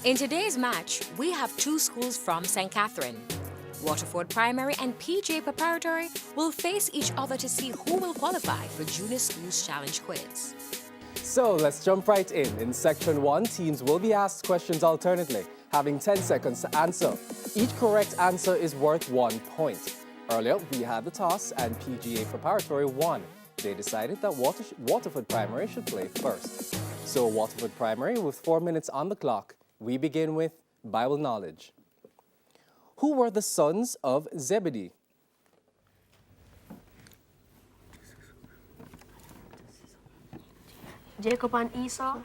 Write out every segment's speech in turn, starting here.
In today's match, we have two schools from St. Catherine. Waterford Primary and PGA Preparatory will face each other to see who will qualify for Junior Schools Challenge Quiz. So let's jump right in. In Section 1, teams will be asked questions alternately, having 10 seconds to answer. Each correct answer is worth 1 point. Earlier, we had the toss and PGA Preparatory won. They decided that Waterford Primary should play first. So Waterford Primary, with 4 minutes on the clock, we begin with Bible knowledge. Who were the sons of Zebedee? Jacob and Esau.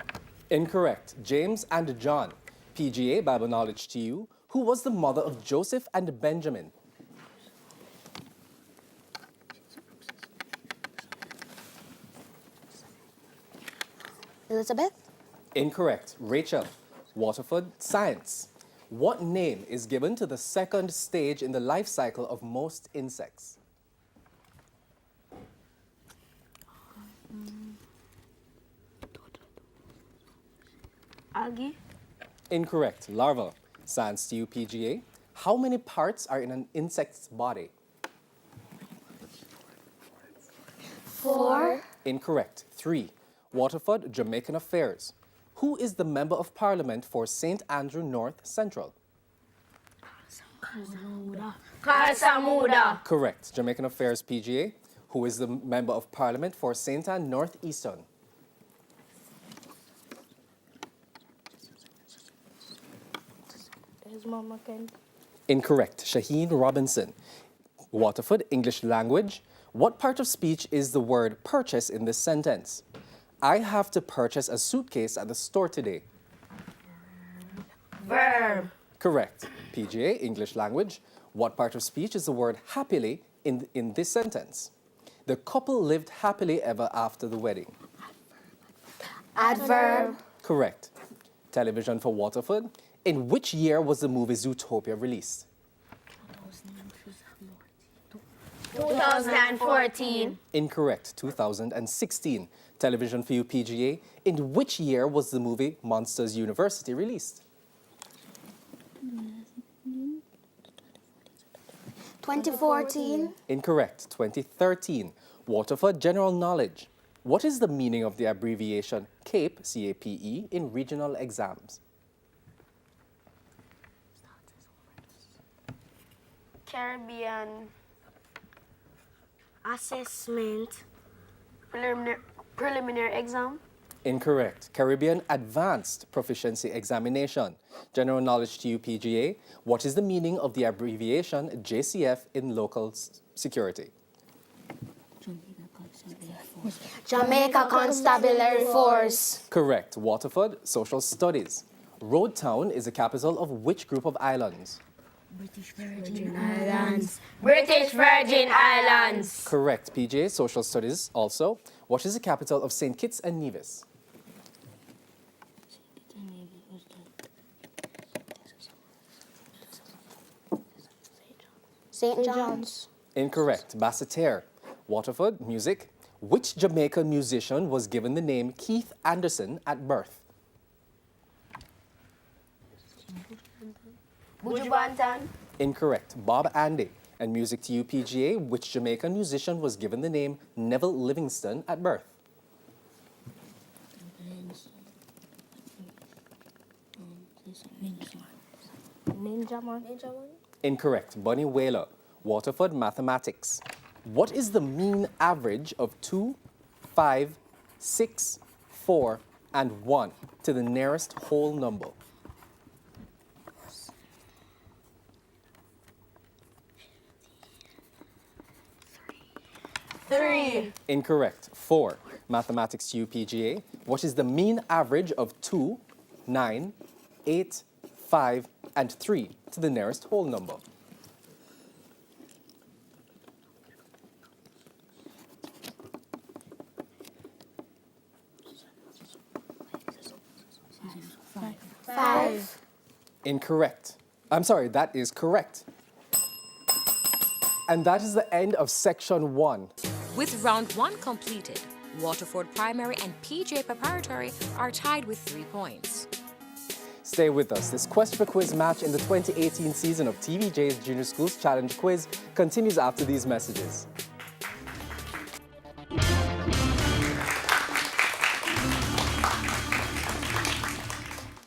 Incorrect. James and John. PGA Bible knowledge to you. Who was the mother of Joseph and Benjamin? Elizabeth. Incorrect. Rachel. Waterford science. What name is given to the second stage in the life cycle of most insects? Algae. Incorrect. Larva. Science to you, PGA. How many parts are in an insect's body? 4. Incorrect. 3. Waterford, Jamaican affairs. Who is the Member of Parliament for St. Andrew North Central? Kalsamuda. Correct. Jamaican affairs, PGA. Who is the Member of Parliament for St. Ann North Eastern? His mama can. Incorrect. Shaheen Robinson. Waterford, English language. What part of speech is the word purchase in this sentence? I have to purchase a suitcase at the store today. Verb. Correct. PGA, English language. What part of speech is the word happily in this sentence? The couple lived happily ever after the wedding. Adverb. Correct. Television for Waterford. In which year was the movie Zootopia released? 2014. Incorrect. 2016. Television for you, PGA. In which year was the movie Monsters University released? 2014. Incorrect. 2013. Waterford general knowledge. What is the meaning of the abbreviation CAPE, C-A-P-E, in regional exams? Caribbean assessment. Preliminary exam. Incorrect. Caribbean Advanced Proficiency Examination. General knowledge to you, PGA. What is the meaning of the abbreviation JCF in local security? Jamaica Constabulary Force. Correct. Waterford, Social Studies. Road Town is the capital of which group of islands? British Virgin Islands. British Virgin Islands. Correct. PGA, Social Studies also. What is the capital of St. Kitts and Nevis? St. John's. Incorrect. Basseterre. Waterford, music. Which Jamaican musician was given the name Keith Anderson at birth? Buju Banton. Incorrect. Bob Andy. And music to you, PGA. Which Jamaican musician was given the name Neville Livingston at birth? Ninja Man. Incorrect. Bunny Wailer. Waterford, mathematics. What is the mean average of 2, 5, 6, 4, and 1 to the nearest whole number? Three. Incorrect. 4. Mathematics to you, PGA. What is the mean average of 2, 9, 8, 5, and 3 to the nearest whole number? Five. Incorrect. I'm sorry, that is correct. And that is the end of section 1. With round 1 completed, Waterford Primary and PGA Preparatory are tied with 3 points. Stay with us. This Quest for Quiz match in the 2018 season of TVJ's Junior Schools Challenge Quiz continues after these messages.